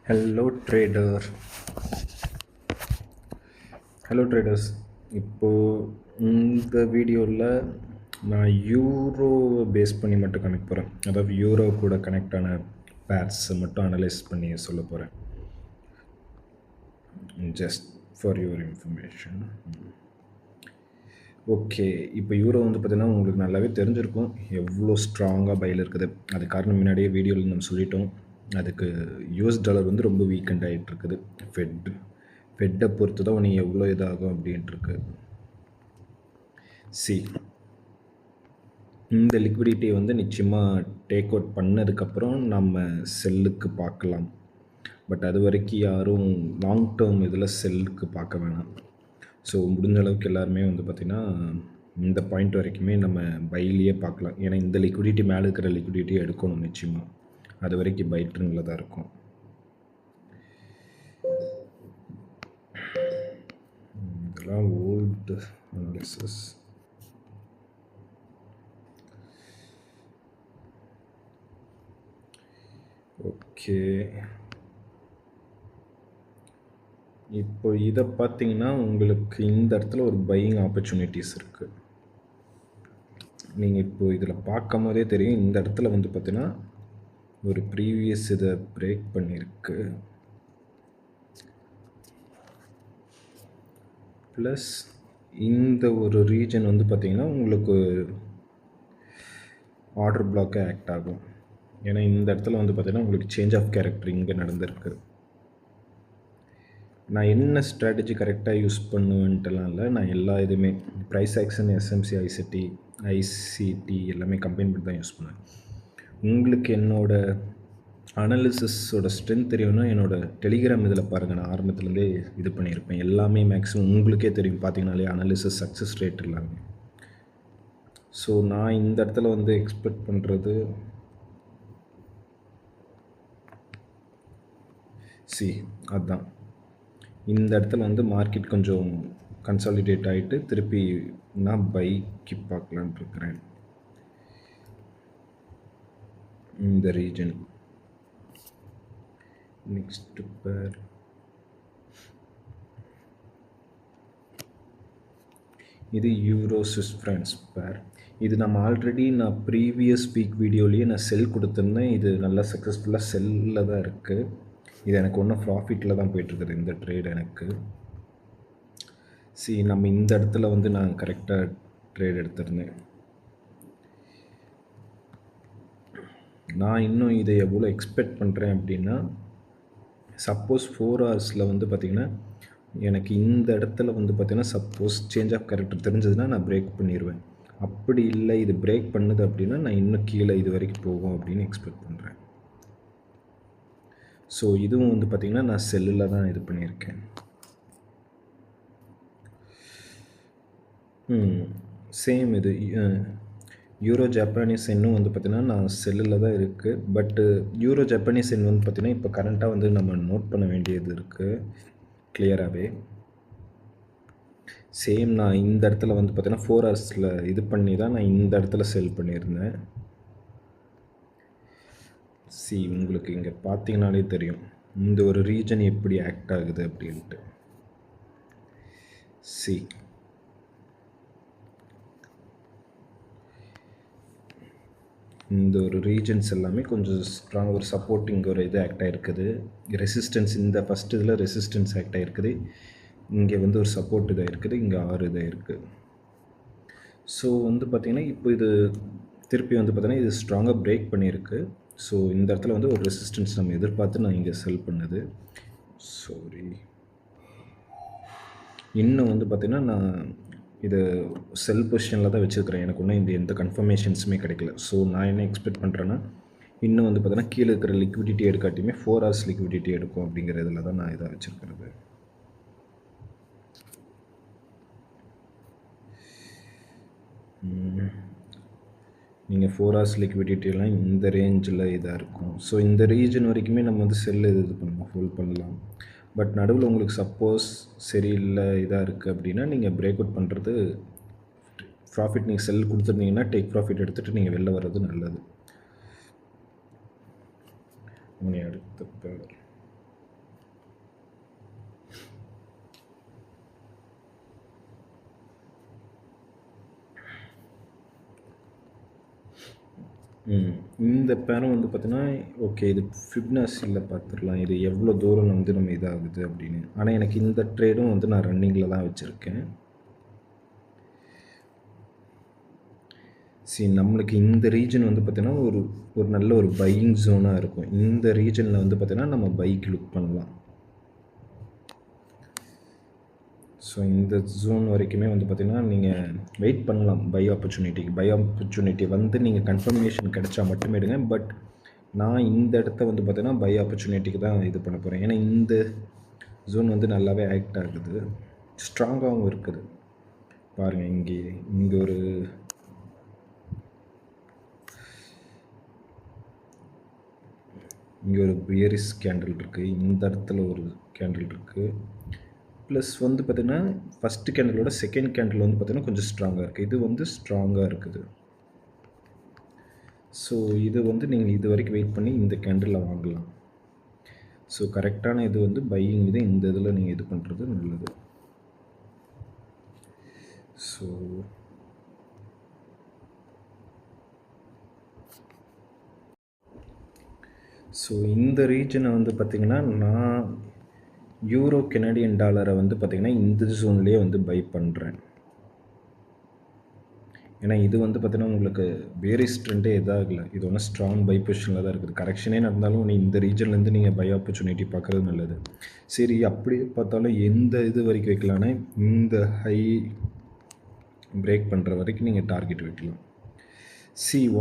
Hello trader hello traders. இப்போது இந்த வீடியோவில் நான் யூரோவை பேஸ் பண்ணி மட்டும் கனெக்ட் போகிறேன். அதாவது யூரோ கூட கனெக்ட் ஆன பேர்ஸை மட்டும் அனலைஸ் பண்ணி சொல்ல போகிறேன். Just for your information. Okay, இப்போ யூரோ வந்து பார்த்திங்கன்னா உங்களுக்கு நல்லாவே தெரிஞ்சிருக்கும் எவ்வளோ ஸ்ட்ராங்காக பையில் இருக்குது. அது காரணம் முன்னாடியே வீடியோவில் நம்ம சொல்லிட்டோம். அதுக்கு யூஎஸ் டாலர் வந்து ரொம்ப வீக்கெண்ட் ஆகிட்டுருக்குது. ஃபெட்டை பொறுத்து தான் நீ எவ்வளோ இதாகும் அப்படின்ட்டுருக்கு. இந்த லிக்விடிட்டியை வந்து நிச்சயமாக டேக் அவுட் பண்ணதுக்கப்புறம் நம்ம செல்லுக்கு பார்க்கலாம். பட் அது வரைக்கும் யாரும் லாங் டேர்ம் இதில் செல்லுக்கு பார்க்க வேணாம். ஸோ முடிஞ்ச அளவுக்கு எல்லாருமே வந்து பார்த்திங்கன்னா இந்த பாயிண்ட் வரைக்குமே நம்ம பையிலேயே பார்க்கலாம். ஏன்னா இந்த லிக்விடிட்டி மேலே இருக்கிற லிக்விடிட்டியை எடுக்கணும் நிச்சயமாக. அது வரைக்கும் பை ட்ரெண்டில் தான் இருக்கும். இதெல்லாம் ஓல்டு அனாலிசிஸ். ஓகே, இப்போ இதை பார்த்தீங்கன்னா உங்களுக்கு இந்த இடத்துல ஒரு பையிங் ஆப்பர்ச்சுனிட்டிஸ் இருக்குது. நீங்கள் இப்போ இதில் பார்க்கும் போதே தெரியும், இந்த இடத்துல வந்து பார்த்தீங்கன்னா ஒரு ப்ரீவியஸ் இதை பிரேக் பண்ணியிருக்கு. ப்ளஸ் இந்த ஒரு ரீஜன் வந்து பார்த்திங்கன்னா உங்களுக்கு ஆர்டர் பிளாக்காக ஆக்ட் ஆகும். ஏன்னா இந்த இடத்துல வந்து பார்த்திங்கன்னா உங்களுக்கு சேஞ்ச் ஆஃப் கேரக்டர் இங்கே நடந்திருக்கு. நான் என்ன ஸ்ட்ராட்டஜி கரெக்டாக யூஸ் பண்ணுவேன்ட்டுலாம் இல்லை, நான் எல்லா இதுவுமே ப்ரைஸ் ஆக்ஷன், எஸ்எம்சி, ஐசிடி எல்லாமே கம்பைன் பண்ணி தான் யூஸ் பண்ணுவேன். உங்களுக்கு என்னோடய அனாலிசிஸோட ஸ்ட்ரென்த் தெரியும்னா என்னோடய டெலிகிராம் இதில் பாருங்கள். நான் ஆரம்பத்துலேருந்தே இது பண்ணியிருப்பேன். எல்லாமே மேக்ஸிமம் உங்களுக்கே தெரியும் பார்த்தீங்கனாலே அனாலிசிஸ் சக்ஸஸ் ரேட் எல்லாமே. ஸோ நான் இந்த இடத்துல வந்து எக்ஸ்பெக்ட் பண்ணுறது அதுதான். இந்த இடத்துல வந்து மார்க்கெட் கொஞ்சம் கன்சாலிடேட் ஆகிட்டு திருப்பி நான் பைக்கு பார்க்கலான்னு இருக்கிறேன். இந்த ரீஜன் நெக்ஸ்ட் பேர் இது யூரோ ஸ்விஸ் ஃப்ரான்ஸ் பேர். இது நம்ம ஆல்ரெடி நான் ப்ரீவியஸ் வீக் வீடியோலேயே நான் செல் கொடுத்துருந்தேன். இது நல்லா சக்ஸஸ்ஃபுல்லாக செல்லில் தான் இருக்குது. இது எனக்கு ஒன்றும் ப்ராஃபிட்டில் தான் போயிட்டுருக்குது இந்த ட்ரேட் எனக்கு. நம்ம இந்த இடத்துல வந்து நான் கரெக்டாக ட்ரேட் எடுத்திருந்தேன். நான் இன்னும் இதை எவ்வளோ எக்ஸ்பெக்ட் பண்ணுறேன் அப்படின்னா, சப்போஸ் 4 ஹவர்ஸில் வந்து பார்த்திங்கன்னா எனக்கு இந்த இடத்துல வந்து பார்த்திங்கன்னா சப்போஸ் சேஞ்ச் ஆஃப் கேரக்டர் தெரிஞ்சதுன்னா நான் பிரேக் பண்ணிடுவேன். அப்படி இல்லை இது பிரேக் பண்ணுது அப்படின்னா நான் இன்னும் கீழே இது வரைக்கும் போகும் அப்படின்னு எக்ஸ்பெக்ட் பண்ணுறேன். ஸோ இதுவும் வந்து பார்த்திங்கன்னா நான் செல்லில் தான் இது பண்ணியிருக்கேன். சேம் இது யூரோ ஜப்பானீஸ் எண்ணும் வந்து பார்த்திங்கன்னா நான் செல்லில் தான் இருக்குது. பட்டு யூரோ ஜப்பானீஸ் எண் வந்து பார்த்திங்கன்னா இப்போ கரண்ட்டாக வந்து நம்ம நோட் பண்ண வேண்டியது இருக்குது கிளியராகவே. சேம் நான் இந்த இடத்துல வந்து பார்த்திங்கன்னா 4 ஹவர்ஸில் இது பண்ணி தான் நான் இந்த இடத்துல செல் பண்ணியிருந்தேன். உங்களுக்கு இங்கே பார்த்தீங்கனாலே தெரியும் இந்த ஒரு ரீஜன் எப்படி ஆக்ட் ஆகுது அப்படின்ட்டு. இந்த ஒரு ரீஜன்ஸ் எல்லாமே கொஞ்சம் ஸ்ட்ராங் ஒரு சப்போர்ட்டிங் ஒரு இது ஆக்ட் ஆகிருக்குது. ரெசிஸ்டன்ஸ் இந்த ஃபஸ்ட் இதில் ரெசிஸ்டன்ஸ் ஆக்ட் ஆகிருக்குது. இங்கே வந்து ஒரு சப்போர்ட் இதாக இருக்குது. இங்கே 6 இதாக இருக்குது. ஸோ வந்து பார்த்திங்கன்னா இப்போ இது திருப்பி வந்து பார்த்திங்கன்னா இது ஸ்ட்ராங்காக பிரேக் பண்ணியிருக்கு. ஸோ இந்த இடத்துல வந்து ஒரு ரெசிஸ்டன்ஸ் நம்ம எதிர்பார்த்து நான் இங்கே செல் பண்ணுது. இன்னும் வந்து பார்த்திங்கன்னா நான் இது செல் பொசிஷனில் தான் வச்சுருக்கிறேன். எனக்கு ஒன்றும் இந்த எந்த கன்ஃபர்மேஷன்ஸுமே கிடைக்கல. ஸோ நான் என்ன எக்ஸ்பெக்ட் பண்ணுறேன்னா இன்னும் வந்து பார்த்திங்கன்னா கீழே இருக்கிற லிக்விடிட்டி எடுக்காட்டியுமே 4 ஹவர்ஸ் லிக்விடிட்டி எடுக்கும் அப்படிங்கிறதுல தான் நான் இதாக வச்சுருக்கிறது. நீங்கள் 4 ஹவர்ஸ் லிக்விடிட்டியெல்லாம் இந்த ரேஞ்சில் இதாக இருக்கும். ஸோ இந்த ரீஜன் வரைக்குமே நம்ம வந்து செல்லு இது பண்ணலாம், ஹோல்ட் பண்ணலாம். பட் நடுவில் உங்களுக்கு சப்போஸ் சரியில்லை இதாக இருக்குது அப்படின்னா நீங்கள் பிரேக் அவுட் பண்ணுறது ப்ராஃபிட். நீங்கள் செல் கொடுத்துருந்தீங்கன்னா டேக் ப்ராஃபிட் எடுத்துகிட்டு நீங்கள் வெளில வர்றது நல்லது. அடுத்த பேர் இந்த பேரும் வந்து பார்த்தீங்கன்னா, ஓகே இது ஃபிப்னாசியில் பார்த்துடலாம். இது எவ்வளோ தூரம் வந்து நம்ம இதாகுது அப்படின்னு. ஆனால் எனக்கு இந்த ட்ரேடும் வந்து நான் ரன்னிங்கில் தான் வச்சுருக்கேன். நம்மளுக்கு இந்த ரீஜன் வந்து பார்த்தீங்கன்னா, ஒரு நல்ல ஒரு பையிங் ஜோனாக இருக்கும். இந்த ரீஜனில் வந்து பார்த்தீங்கன்னா, நம்ம பைக் லுக் பண்ணலாம். ஸோ இந்த ஜோன் வரைக்குமே வந்து பார்த்திங்கன்னா நீங்கள் வெயிட் பண்ணலாம் பை ஆப்பர்ச்சுனிட்டி வந்து நீங்கள் கன்ஃபர்மேஷன் கிடைச்சா மட்டுமே எடுங்க. பட் நான் இந்த இடத்த வந்து பார்த்தீங்கன்னா பை ஆப்பர்ச்சுனிட்டிக்கு தான் இது பண்ண போகிறேன். ஏன்னா இந்த ஜோன் வந்து நல்லாவே ஆக்ட் ஆகுது, ஸ்ட்ராங்காகவும் இருக்குது. பாருங்கள், இங்கே ஒரு பியரிஸ் கேண்டில் இருக்குது, இந்த இடத்துல ஒரு கேண்டில் இருக்குது. ப்ளஸ் வந்து பார்த்திங்கன்னா ஃபஸ்ட்டு கேண்டிலோட செகண்ட் கேண்டில் வந்து பார்த்திங்கன்னா கொஞ்சம் ஸ்ட்ராங்காக இருக்குது. இது வந்து ஸ்ட்ராங்காக இருக்குது. ஸோ இது வந்து நீங்கள் இது வரைக்கும் வெயிட் பண்ணி இந்த கேண்டிலில் வாங்கலாம். ஸோ கரெக்டான இது வந்து பையிங் இது, இந்த இதில் நீங்கள் இது பண்ணுறது நல்லது. ஸோ இந்த ரீஜனை வந்து பார்த்திங்கன்னா நான் யூரோ கெனடியன் டாலரை வந்து பார்த்திங்கன்னா இந்த ஜோன்லேயே வந்து பை பண்ணுறேன். ஏன்னா இது வந்து பார்த்திங்கன்னா உங்களுக்கு பேரிஸ் ட்ரெண்டே இதாகலை, இது ஒன்றும் ஸ்ட்ராங் பை பொசிஷனில் தான் இருக்குது. கரெக்ஷனே நடந்தாலும் இந்த ரீஜன்லேருந்து நீங்கள் பை ஆப்பர்ச்சுனிட்டி பார்க்குறது நல்லது. சரி, அப்படி பார்த்தாலும் எந்த இது வரைக்கும் வைக்கலான்னு இந்த ஹை பிரேக் பண்ணுற வரைக்கும் நீங்கள் டார்கெட் வைக்கலாம்.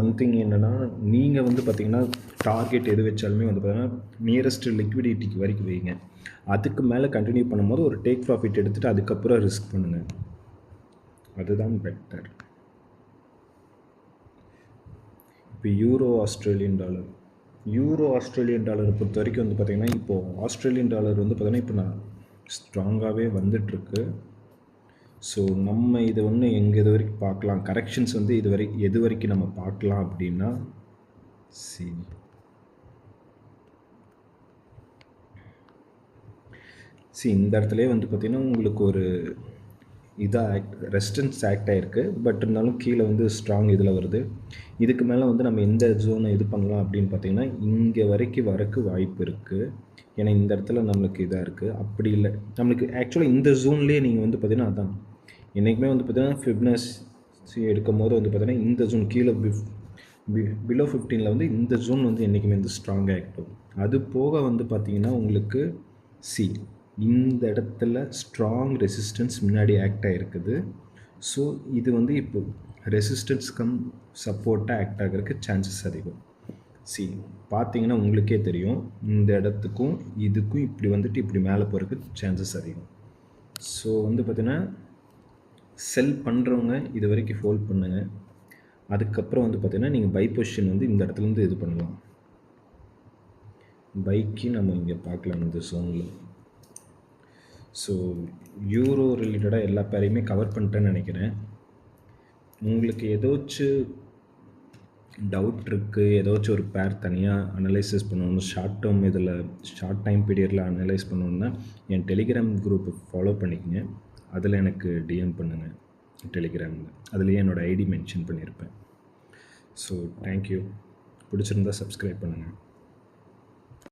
ஒன் திங் என்னென்னா, நீங்கள் வந்து பார்த்திங்கன்னா டார்கெட் எது வச்சாலுமே வந்து பார்த்திங்கன்னா நியரஸ்ட்டு லிக்விடிட்டிக்கு வரைக்கும் வைங்க. அதுக்கு மேலே கண்டினியூ பண்ணும்போது ஒரு டேக் ப்ராஃபிட் எடுத்துகிட்டு அதுக்கப்புறம் ரிஸ்க் பண்ணுங்கள், அதுதான் பெட்டர். இப்போ யூரோ ஆஸ்திரேலியன் டாலரை பொறுத்த வரைக்கும் வந்து பார்த்திங்கன்னா இப்போது ஆஸ்திரேலியன் டாலர் வந்து பார்த்திங்கன்னா இப்போ நான் ஸ்ட்ராங்காகவே வந்துட்டுருக்கு. ஸோ நம்ம இதை ஒன்று இது வரைக்கும் பார்க்கலாம், கரெக்ஷன்ஸ் வந்து எது வரைக்கும் நம்ம பார்க்கலாம் அப்படின்னா, இந்த இடத்துலேயே வந்து பார்த்திங்கன்னா உங்களுக்கு ஒரு இதாக ரெசிஸ்டன்ஸ் ஆக்ட் ஆகிருக்கு. பட் இருந்தாலும் கீழே வந்து ஸ்ட்ராங் இதில் வருது. இதுக்கு மேலே வந்து நம்ம எந்த ஜோனை இது பண்ணலாம் அப்படின்னு பார்த்திங்கன்னா இங்கே வரைக்கும் வாய்ப்பு இருக்குது. ஏன்னா இந்த இடத்துல நம்மளுக்கு இதாக இருக்குது. அப்படி இல்லை, நம்மளுக்கு ஆக்சுவலாக இந்த ஜோன்லேயே நீங்கள் வந்து பார்த்திங்கன்னா அதான் என்றைக்குமே வந்து பார்த்திங்கன்னா ஃபிப்னசி எடுக்கும் போது வந்து பார்த்திங்கன்னா இந்த ஜோன் கீழே பிலோ 15 வந்து இந்த ஜோன் வந்து என்றைக்குமே வந்து ஸ்ட்ராங்காக ஆகிட்டோம். அது போக வந்து பார்த்திங்கன்னா உங்களுக்கு இந்த இடத்துல ஸ்ட்ராங் ரெசிஸ்டன்ஸ் முன்னாடி ஆக்ட் ஆகிருக்குது. ஸோ இது வந்து இப்போ ரெசிஸ்டன்ஸ் கம் சப்போர்ட்டாக ஆக்ட் ஆகிறதுக்கு சான்சஸ் அதிகம். பார்த்தீங்கன்னா உங்களுக்கே தெரியும், இந்த இடத்துக்கும் இதுக்கும் இப்படி வந்துட்டு இப்படி மேலே போகிறதுக்கு சான்சஸ் அதிகம். ஸோ வந்து பார்த்திங்கன்னா செல் பண்ணுறவங்க இது வரைக்கும் ஹோல்ட் பண்ணுங்கள். அதுக்கப்புறம் வந்து பார்த்திங்கன்னா நீங்கள் பை பொசிஷன் வந்து இந்த இடத்துலேருந்து இது பண்ணலாம். பைக்கு நம்ம இங்கே பார்க்கலாம் இந்த ஜோனில். ஸோ யூரோ ரிலேட்டடாக எல்லா பேரையுமே கவர் பண்ணிட்டேன்னு நினைக்கிறேன். உங்களுக்கு ஏதாச்சும் டவுட் இருக்குது, ஏதாச்சும் ஒரு பேர் தனியாக அனலைசிஸ் பண்ணணும், ஷார்ட் டைம் பீரியடில் அனலைஸ் பண்ணணுன்னா என் டெலிகிராம் குரூப்பை ஃபாலோ பண்ணிக்கங்க. அதில் எனக்கு டிஎம் பண்ணுங்கள் டெலிகிராமில், அதுலேயே என்னோடய ஐடி மென்ஷன் பண்ணியிருப்பேன். So thank you. பிடிச்சிருந்தா சப்ஸ்கிரைப் பண்ணுங்கள்.